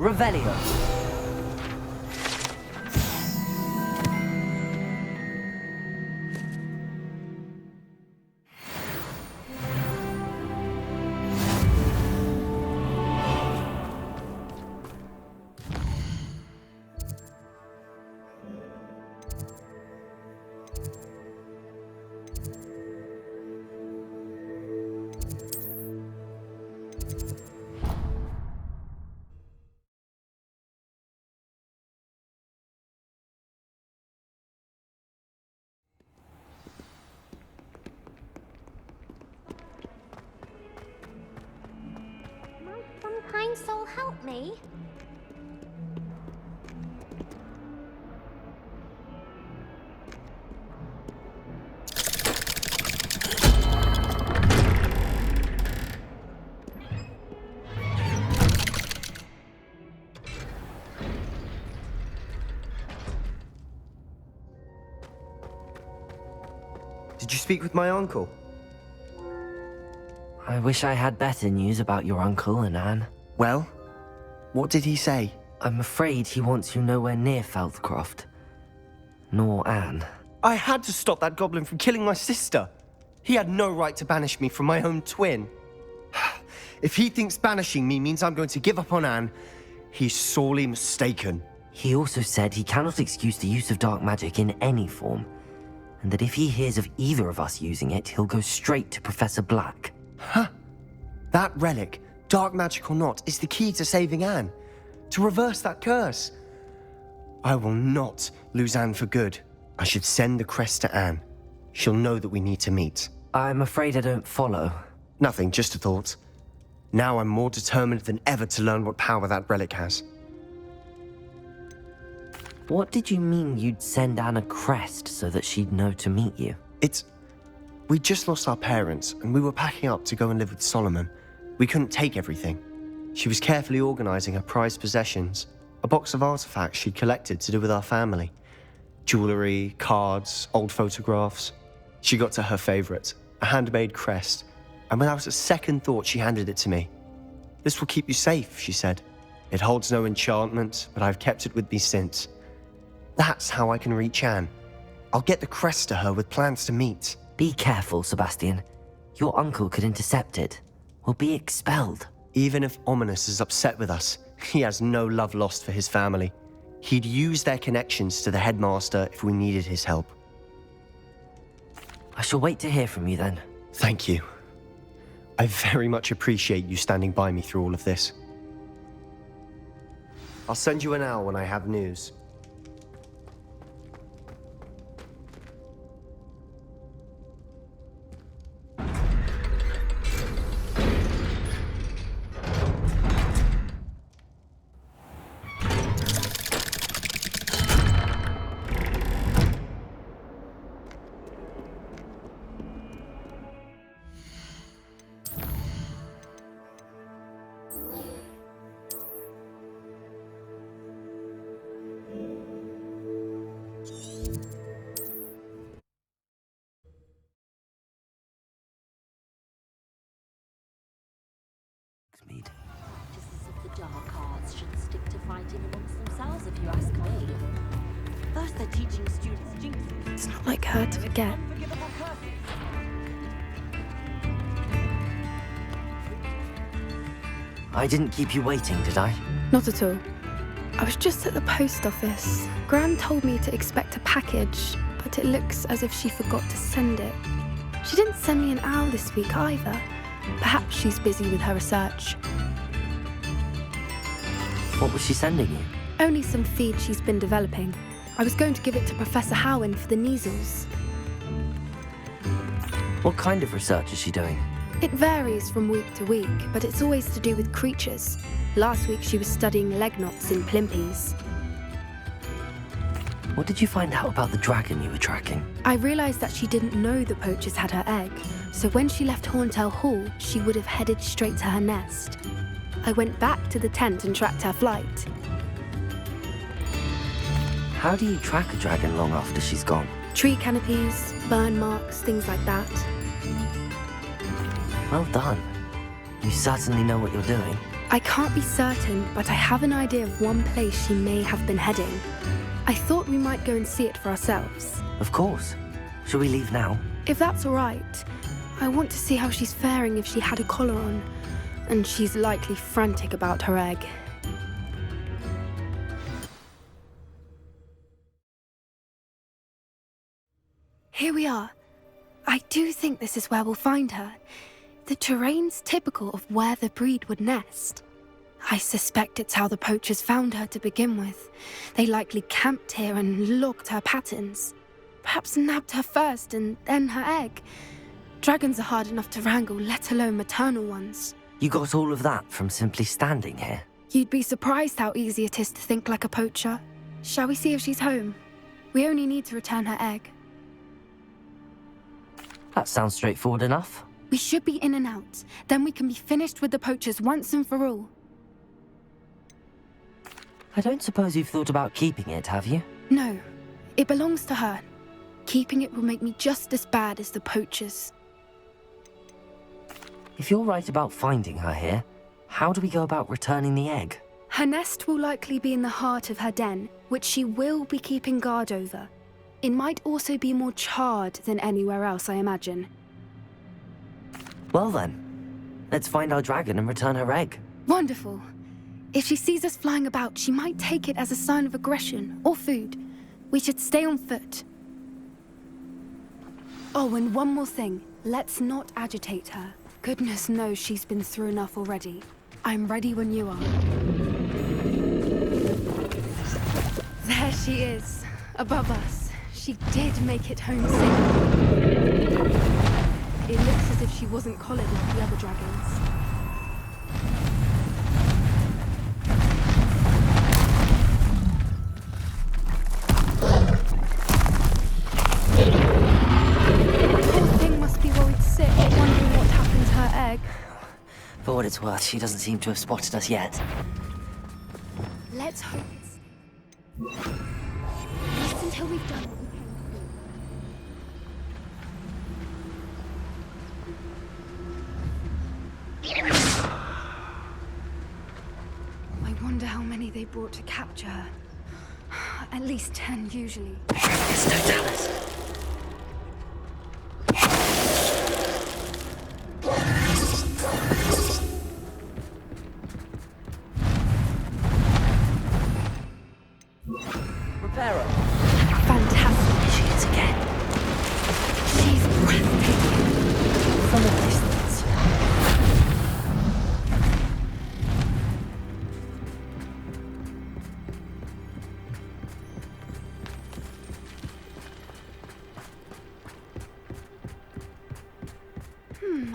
Revelio. Kind soul, help me. Did you speak with my uncle? I wish I had better news about your uncle and Anne. Well, what did he say? I'm afraid he wants you nowhere near Feldcroft. Nor Anne. I had to stop that goblin from killing my sister. He had no right to banish me from my own twin. If he thinks banishing me means I'm going to give up on Anne, he's sorely mistaken. He also said he cannot excuse the use of dark magic in any form, and that if he hears of either of us using it, he'll go straight to Professor Black. Huh? That relic, dark magic or not, is the key to saving Anne. To reverse that curse. I will not lose Anne for good. I should send the crest to Anne. She'll know that we need to meet. I'm afraid I don't follow. Nothing, just a thought. Now I'm more determined than ever to learn what power that relic has. What did you mean you'd send Anne a crest so that she'd know to meet you? We just lost our parents, and we were packing up to go and live with Solomon. We couldn't take everything. She was carefully organizing her prized possessions, a box of artifacts she'd collected to do with our family. Jewelry, cards, old photographs. She got to her favorite, a handmade crest, and without a second thought she handed it to me. "This will keep you safe," she said. "It holds no enchantment, but I've kept it with me since. That's how I can reach Anne. I'll get the crest to her with plans to meet." Be careful, Sebastian. Your uncle could intercept it. We'll be expelled. Even if Ominous is upset with us, he has no love lost for his family. He'd use their connections to the headmaster if we needed his help. I shall wait to hear from you then. Thank you. I very much appreciate you standing by me through all of this. I'll send you an owl when I have news. Practices of the dark arts should stick to fighting amongst themselves, if you ask me. First, they're teaching students jinxes. It's not like her to forget. I didn't keep you waiting, did I? Not at all. I was just at the post office. Gran told me to expect a package, but it looks as if she forgot to send it. She didn't send me an owl this week either. Perhaps she's busy with her research. What was she sending you? Only some feed she's been developing. I was going to give it to Professor Howen for the measles. What kind of research is she doing? It varies from week to week, but it's always to do with creatures. Last week she was studying leg knots in Plimpies. What did you find out about the dragon you were tracking? I realised that she didn't know the poachers had her egg, so when she left Horntail Hall, she would have headed straight to her nest. I went back to the tent and tracked her flight. How do you track a dragon long after she's gone? Tree canopies, burn marks, things like that. Well done. You certainly know what you're doing. I can't be certain, but I have an idea of one place she may have been heading. I thought we might go and see it for ourselves. Of course. Shall we leave now? If that's all right. I want to see how she's faring if she had a collar on. And she's likely frantic about her egg. Here we are. I do think this is where we'll find her. The terrain's typical of where the breed would nest. I suspect it's how the poachers found her to begin with. They likely camped here and logged her patterns. Perhaps nabbed her first and then her egg. Dragons are hard enough to wrangle, let alone maternal ones. You got all of that from simply standing here? You'd be surprised how easy it is to think like a poacher. Shall we see if she's home? We only need to return her egg. That sounds straightforward enough. We should be in and out. Then we can be finished with the poachers once and for all. I don't suppose you've thought about keeping it, have you? No. It belongs to her. Keeping it will make me just as bad as the poachers. If you're right about finding her here, how do we go about returning the egg? Her nest will likely be in the heart of her den, which she will be keeping guard over. It might also be more charred than anywhere else, I imagine. Well then, let's find our dragon and return her egg. Wonderful. If she sees us flying about, she might take it as a sign of aggression or food. We should stay on foot. Oh, and one more thing. Let's not agitate her. Goodness knows she's been through enough already. I'm ready when you are. There she is, above us. She did make it home safe. It looks as if she wasn't collared like the other dragons. For what it's worth, she doesn't seem to have spotted us yet. Let's hope it's... Just until we've done what we came for. I wonder how many they brought to capture her. At least 10 usually. It's no Dallas. Fantastic. She is again. She's breathtaking. From a distance.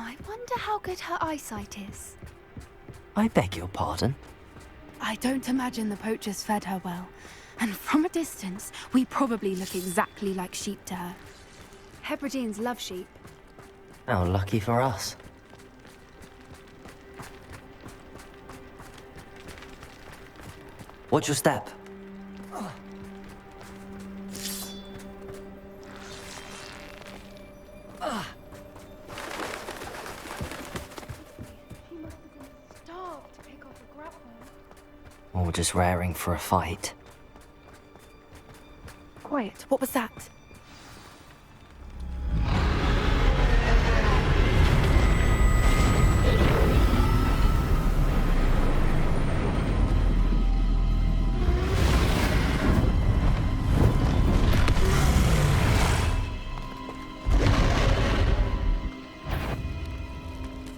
I wonder how good her eyesight is. I beg your pardon? I don't imagine the poachers fed her well. And from a distance, we probably look exactly like sheep to her. Hebrideans love sheep. How lucky for us. Watch your step. She must have been starved to pick off a grapple. Or just raring for a fight. Quiet, what was that?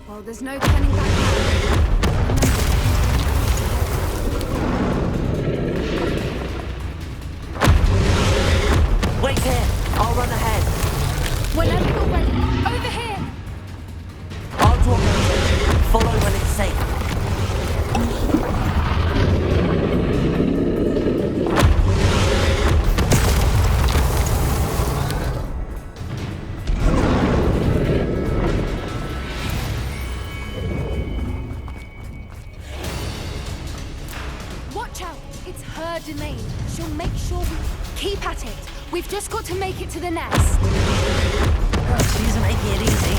Well, there's no turning back now. Wait here! I'll run ahead. Whenever you're ready, over here! I'll draw my attention. Follow when it's safe. Watch out! It's her domain. She'll make sure we keep at it. We've just got to make it to the nest. She isn't making it easy.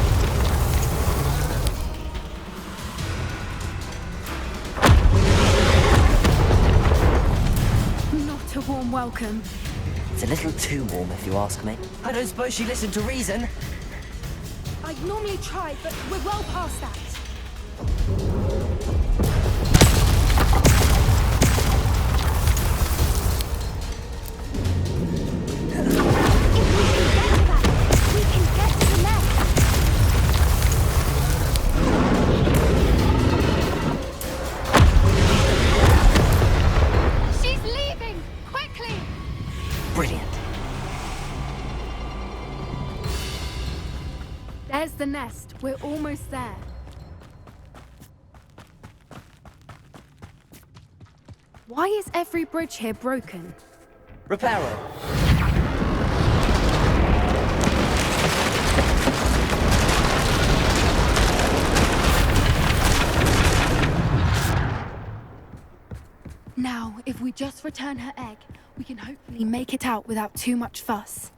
welcome. It's a little too warm, if you ask me. I don't suppose she listened to reason. I'd normally try, but we're well past that. We can get to the nest. She's leaving! Quickly! Brilliant. There's the nest. We're almost there. Why is every bridge here broken? Repair it. Now, if we just return her egg, we can hopefully make it out without too much fuss.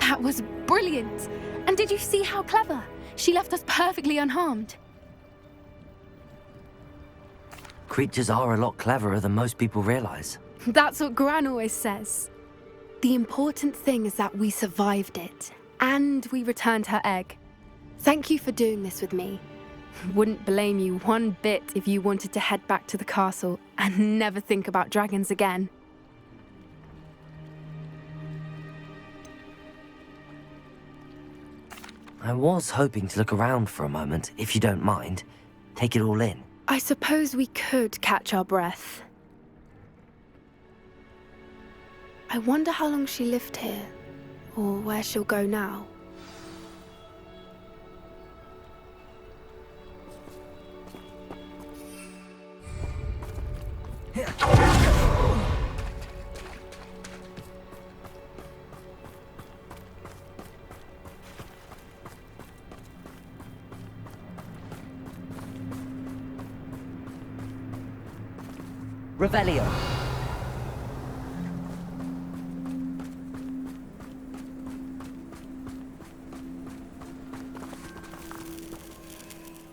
That was brilliant! And did you see how clever? She left us perfectly unharmed. Creatures are a lot cleverer than most people realize. That's what Gran always says. The important thing is that we survived it, and we returned her egg. Thank you for doing this with me. Wouldn't blame you one bit if you wanted to head back to the castle and never think about dragons again. I was hoping to look around for a moment, if you don't mind. Take it all in. I suppose we could catch our breath. I wonder how long she lived here, or where she'll go now. Revelio.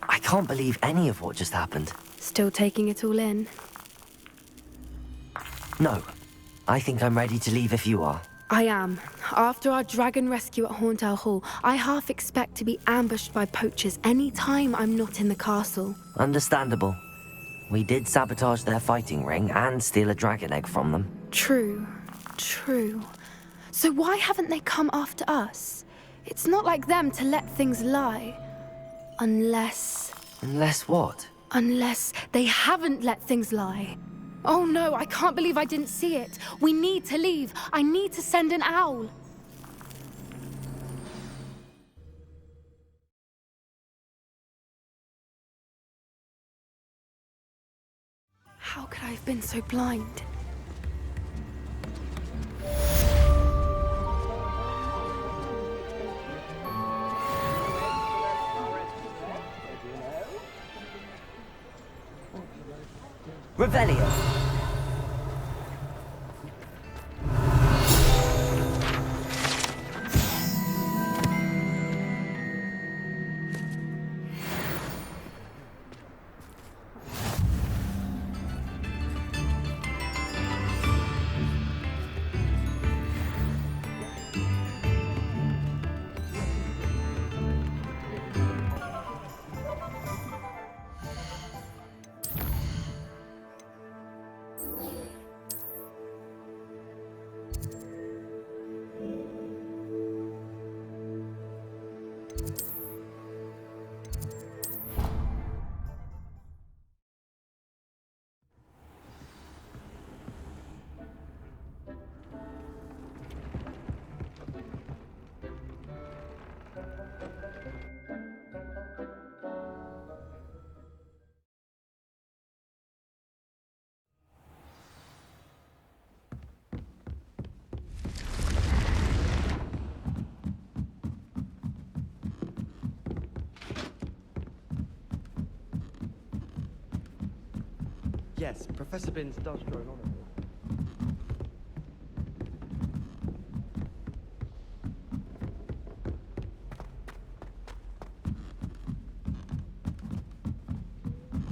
I can't believe any of what just happened. Still taking it all in? No. I think I'm ready to leave if you are. I am. After our dragon rescue at Hauntow Hall, I half expect to be ambushed by poachers any time I'm not in the castle. Understandable. We did sabotage their fighting ring and steal a dragon egg from them. True. So why haven't they come after us? It's not like them to let things lie. Unless what? Unless they haven't let things lie. Oh no, I can't believe I didn't see it. We need to leave. I need to send an owl. How could I have been so blind? Revelio. Yes, Professor Binns does grow on it.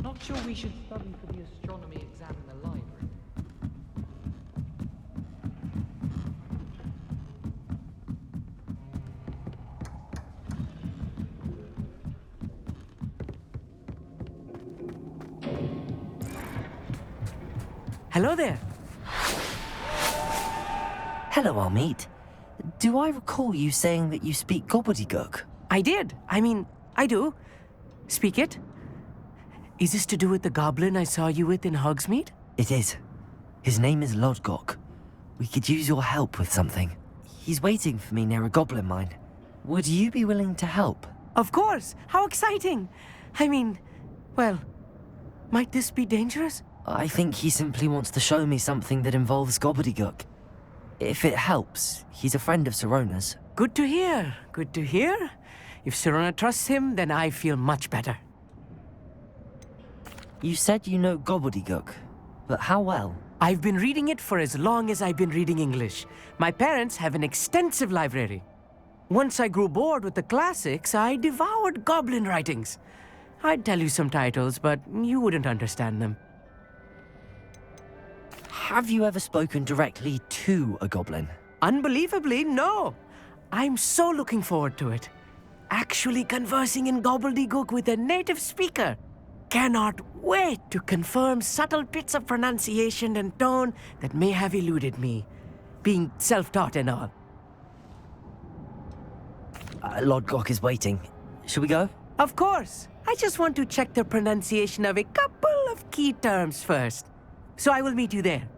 Not sure we should study for the astronomy exam in the library. Hello there. Hello, Amit. Do I recall you saying that you speak gobbledygook? I did. I mean, I do. Speak it. Is this to do with the goblin I saw you with in Hogsmeade? It is. His name is Lodgok. We could use your help with something. He's waiting for me near a goblin mine. Would you be willing to help? Of course. How exciting. I mean, well, might this be dangerous? I think he simply wants to show me something that involves gobbledygook. If it helps, he's a friend of Sirona's. Good to hear. Good to hear. If Sirona trusts him, then I feel much better. You said you know gobbledygook, but how well? I've been reading it for as long as I've been reading English. My parents have an extensive library. Once I grew bored with the classics, I devoured goblin writings. I'd tell you some titles, but you wouldn't understand them. Have you ever spoken directly to a goblin? Unbelievably, no. I'm so looking forward to it. Actually conversing in gobbledygook with a native speaker. Cannot wait to confirm subtle bits of pronunciation and tone that may have eluded me, being self-taught and all. Lodgok is waiting. Shall we go? Of course. I just want to check the pronunciation of a couple of key terms first. So I will meet you there.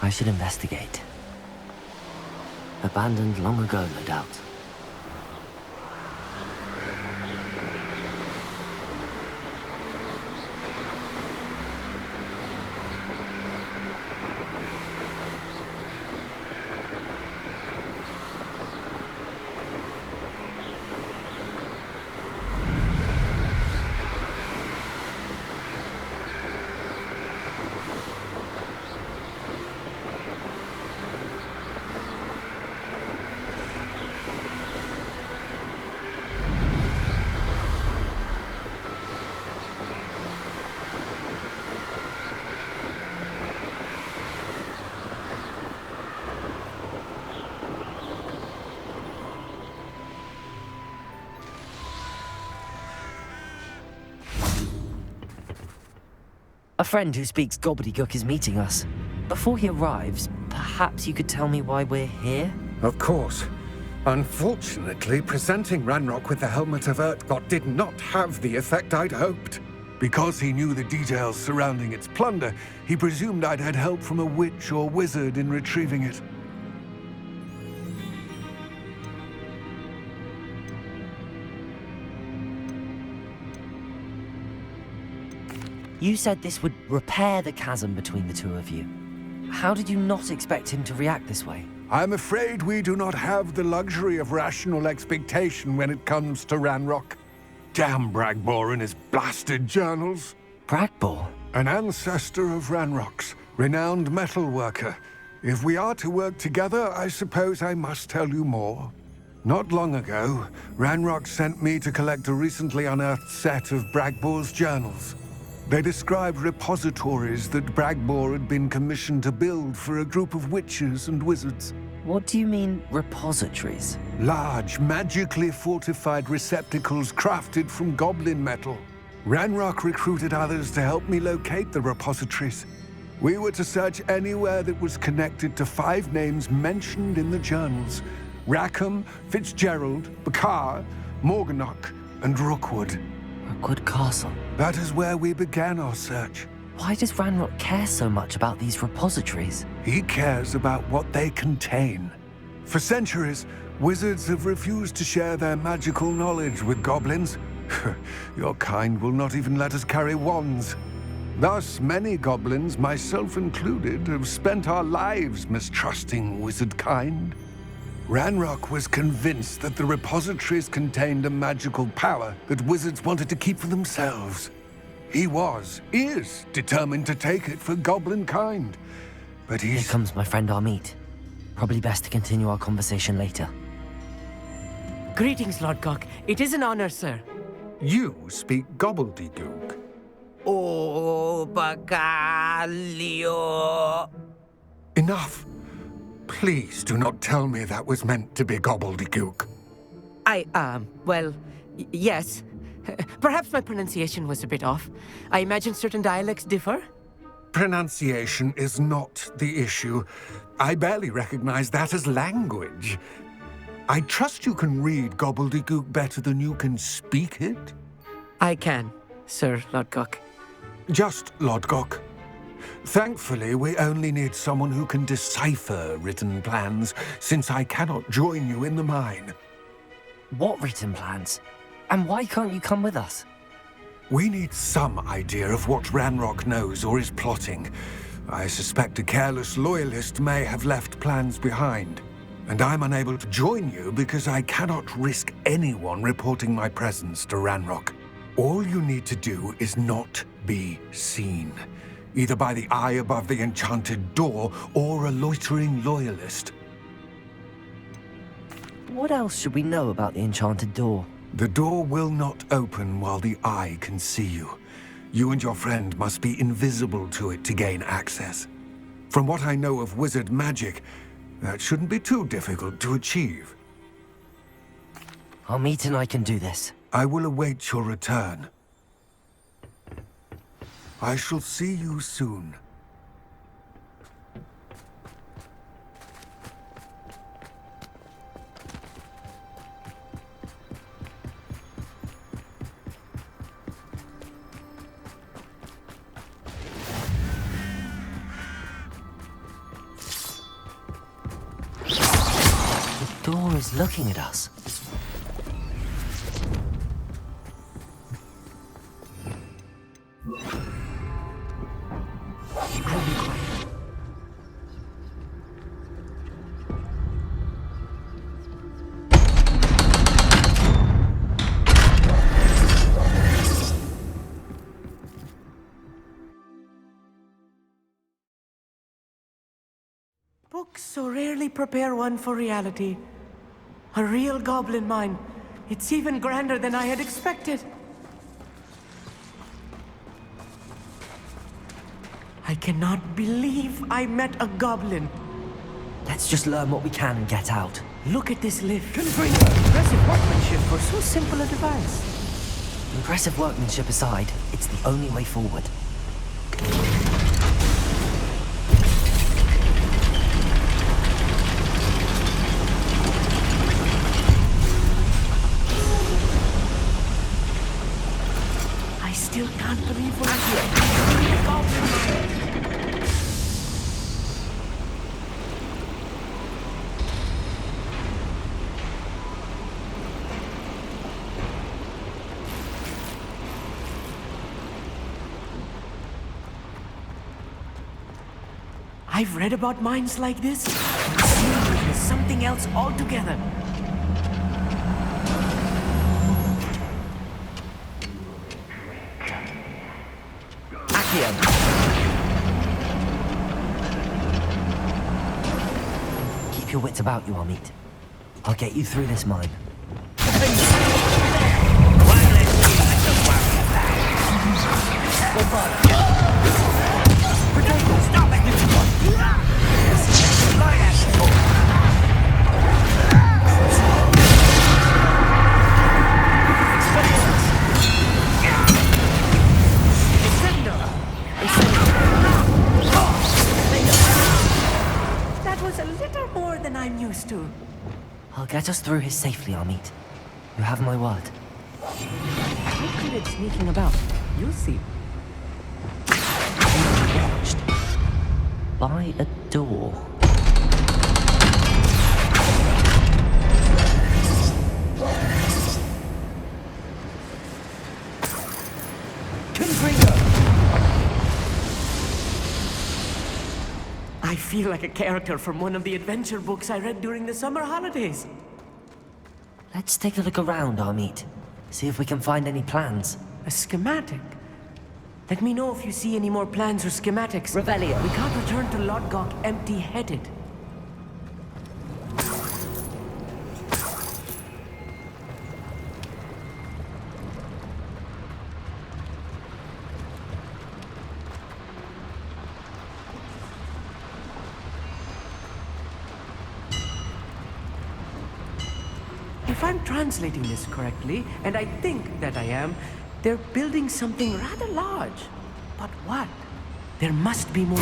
I should investigate. Abandoned long ago, no doubt. A friend who speaks gobbledygook is meeting us. Before he arrives, perhaps you could tell me why we're here? Of course. Unfortunately, presenting Ranrock with the Helmet of Urtkot did not have the effect I'd hoped. Because he knew the details surrounding its plunder, he presumed I'd had help from a witch or wizard in retrieving it. You said this would repair the chasm between the two of you. How did you not expect him to react this way? I'm afraid we do not have the luxury of rational expectation when it comes to Ranrock. Damn Bragbor and his blasted journals. Bragbor? An ancestor of Ranrock's, renowned metalworker. If we are to work together, I suppose I must tell you more. Not long ago, Ranrock sent me to collect a recently unearthed set of Bragbor's journals. They described repositories that Bragbor had been commissioned to build for a group of witches and wizards. What do you mean, repositories? Large, magically fortified receptacles crafted from goblin metal. Ranrock recruited others to help me locate the repositories. We were to search anywhere that was connected to 5 names mentioned in the journals: Rackham, Fitzgerald, Bakar, Morganach, and Rookwood. Rookwood Castle. That is where we began our search. Why does Ranrock care so much about these repositories? He cares about what they contain. For centuries, wizards have refused to share their magical knowledge with goblins. Your kind will not even let us carry wands. Thus, many goblins, myself included, have spent our lives mistrusting wizard kind. Ranrock was convinced that the repositories contained a magical power that wizards wanted to keep for themselves. He is determined to take it for goblin kind. But Here comes my friend Amit. Probably best to continue our conversation later. Greetings, Lord Cock. It is an honor, sir. You speak gobbledygook. Oh, Bagalio. Enough. Please do not tell me that was meant to be gobbledygook. Yes. Perhaps my pronunciation was a bit off. I imagine certain dialects differ. Pronunciation is not the issue. I barely recognize that as language. I trust you can read gobbledygook better than you can speak it? I can, Sir Lodgok. Just Lodgok. Thankfully, we only need someone who can decipher written plans, since I cannot join you in the mine. What written plans? And why can't you come with us? We need some idea of what Ranrock knows or is plotting. I suspect a careless loyalist may have left plans behind. And I'm unable to join you because I cannot risk anyone reporting my presence to Ranrock. All you need to do is not be seen, either by the eye above the enchanted door or a loitering loyalist. What else should we know about the enchanted door? The door will not open while the eye can see you. You and your friend must be invisible to it to gain access. From what I know of wizard magic, that shouldn't be too difficult to achieve. Amit and I can do this. I will await your return. I shall see you soon. The door is looking at us. I'll be quiet. Books so rarely prepare one for reality. A real goblin mine. It's even grander than I had expected. I cannot believe I met a goblin. Let's just learn what we can and get out. Look at this lift. Impressive workmanship for so simple a device. Impressive workmanship aside, it's the only way forward. I still can't believe what I'm here. I've read about mines like this. Seeing it is something else altogether. Keep your wits about you, Amit. I'll get you through this mine. get us through here safely, Amit. You have my word. How good at sneaking about. You'll see. Watched by a door. I feel like a character from one of the adventure books I read during the summer holidays. Let's take a look around, Amit. See if we can find any plans. A schematic? Let me know if you see any more plans or schematics. Revelio. We can't return to Lodgok empty-headed. If I'm translating this correctly, and I think that I am, they're building something rather large. But what? There must be more.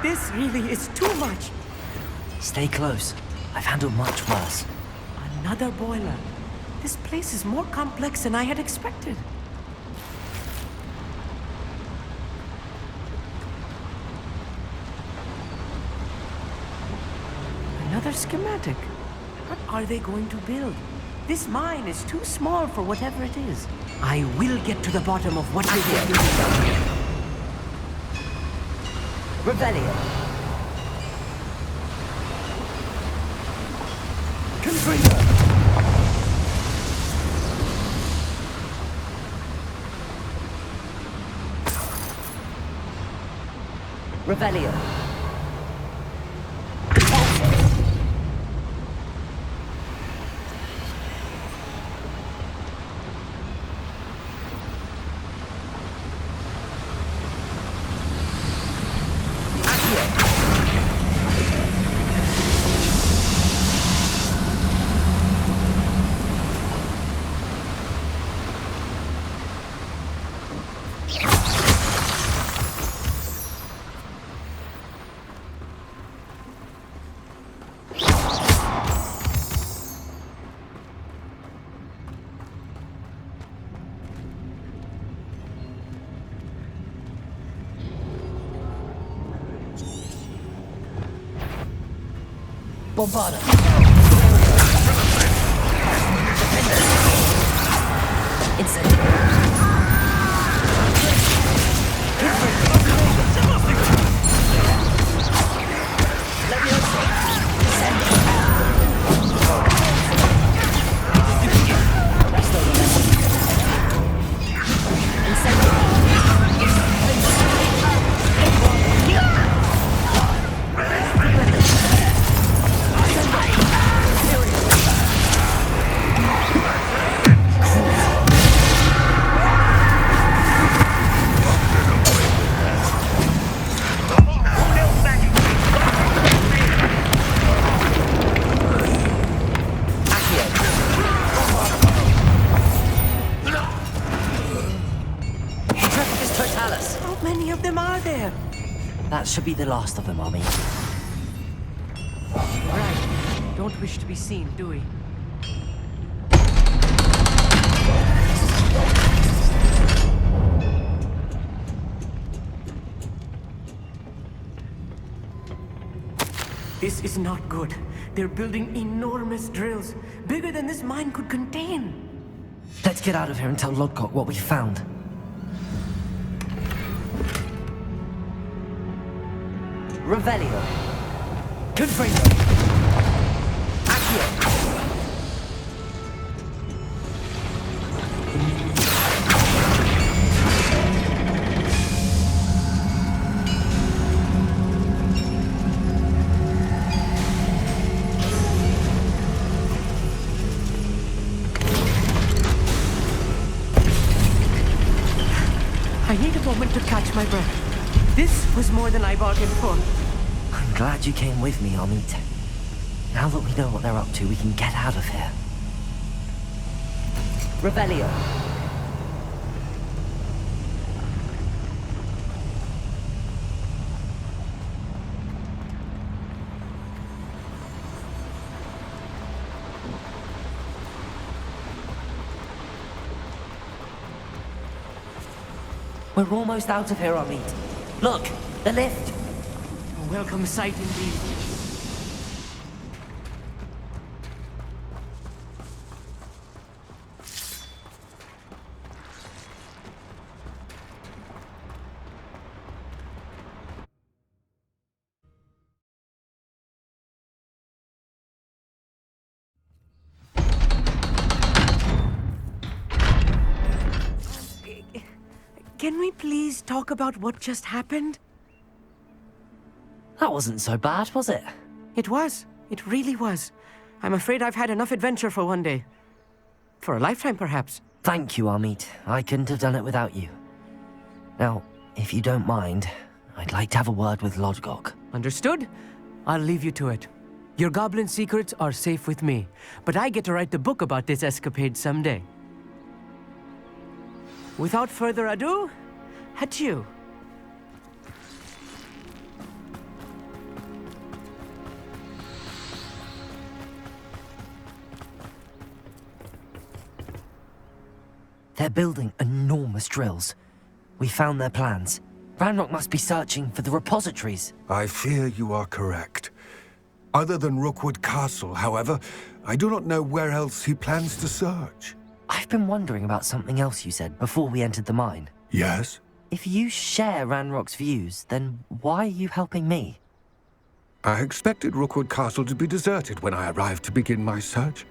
This really is too much. Stay close. I've handled much worse. Another boiler. This place is more complex than I had expected. Another schematic. What are they going to build? This mine is too small for whatever it is. I will get to the bottom of what they are doing. Revelio. Revelio. Bombarda. That should be the last of them, Army. Right. Don't wish to be seen, do we? This is not good. They're building enormous drills, bigger than this mine could contain. Let's get out of here and tell Lodgok what we found. Revelio. Confringo. Accio. I need a moment to catch my breath. This was more than I bargained for. I'm glad you came with me, Amit. Now that we know what they're up to, we can get out of here. Revelio. We're almost out of here, Amit. Look, the lift. A welcome sight indeed. Can we please talk about what just happened? That wasn't so bad, was it? It was. It really was. I'm afraid I've had enough adventure for one day. For a lifetime, perhaps. Thank you, Amit. I couldn't have done it without you. Now, if you don't mind, I'd like to have a word with Lodgok. Understood? I'll leave you to it. Your goblin secrets are safe with me, but I get to write the book about this escapade someday. Without further ado, adieu. They're building enormous drills. We found their plans. Ranrock must be searching for the repositories. I fear you are correct. Other than Rookwood Castle, however, I do not know where else he plans to search. I've been wondering about something else you said before we entered the mine. Yes? If you share Ranrock's views, then why are you helping me? I expected Rookwood Castle to be deserted when I arrived to begin my search.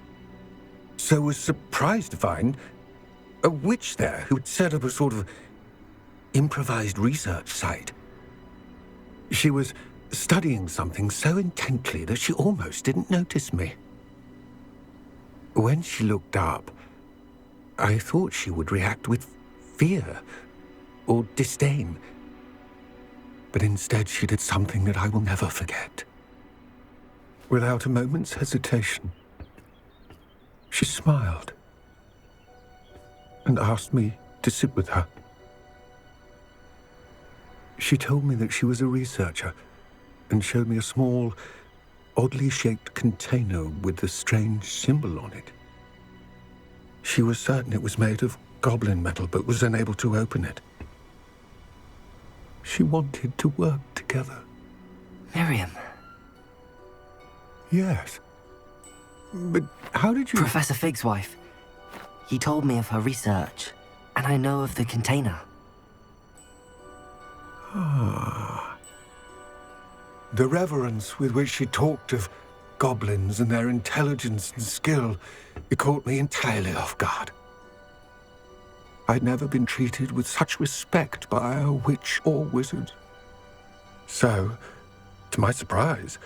So was surprised to find a witch there who had set up a sort of improvised research site. She was studying something so intently that she almost didn't notice me. When she looked up, I thought she would react with fear or disdain. But instead she did something that I will never forget. Without a moment's hesitation, she smiled and asked me to sit with her. She told me that she was a researcher and showed me a small, oddly shaped container with a strange symbol on it. She was certain it was made of goblin metal, but was unable to open it. She wanted to work together. Miriam. Yes. But how did you... Professor Fig's wife. He told me of her research, and I know of the container. Ah. The reverence with which she talked of goblins and their intelligence and skill, it caught me entirely off guard. I'd never been treated with such respect by a witch or wizard. So, to my surprise,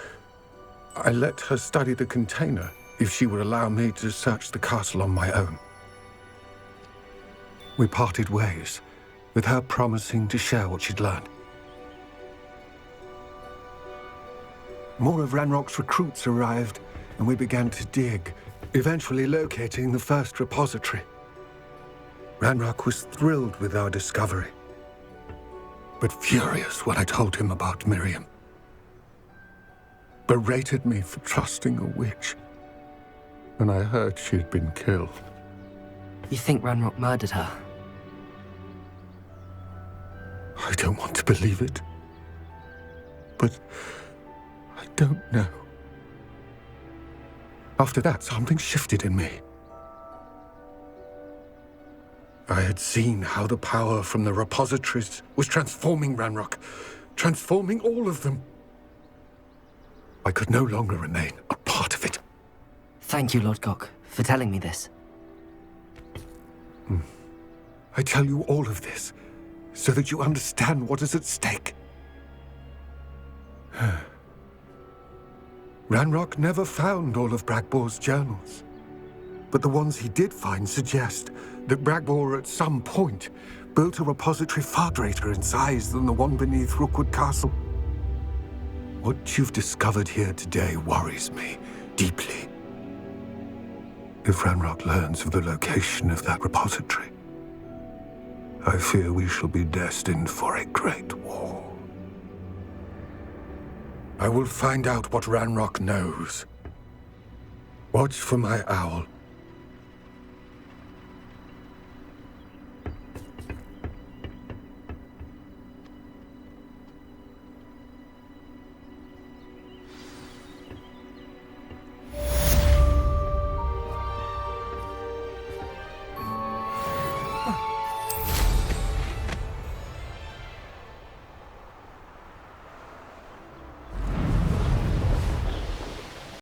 I let her study the container if she would allow me to search the castle on my own. We parted ways, with her promising to share what she'd learned. More of Ranrock's recruits arrived, and we began to dig, eventually locating the first repository. Ranrock was thrilled with our discovery, but furious when I told him about Miriam. Berated me for trusting a witch, and I heard she had been killed. You think Ranrock murdered her? I don't want to believe it, but I don't know. After that, something shifted in me. I had seen how the power from the repositories was transforming Ranrock, transforming all of them. I could no longer remain a part of it. Thank you, Lord Gok, for telling me this. I tell you all of this so that you understand what is at stake. Ranrock never found all of Bragbor's journals, but the ones he did find suggest that Bragbor at some point built a repository far greater in size than the one beneath Rookwood Castle. What you've discovered here today worries me deeply. If Ranrock learns of the location of that repository, I fear we shall be destined for a great war. I will find out what Ranrock knows. Watch for my owl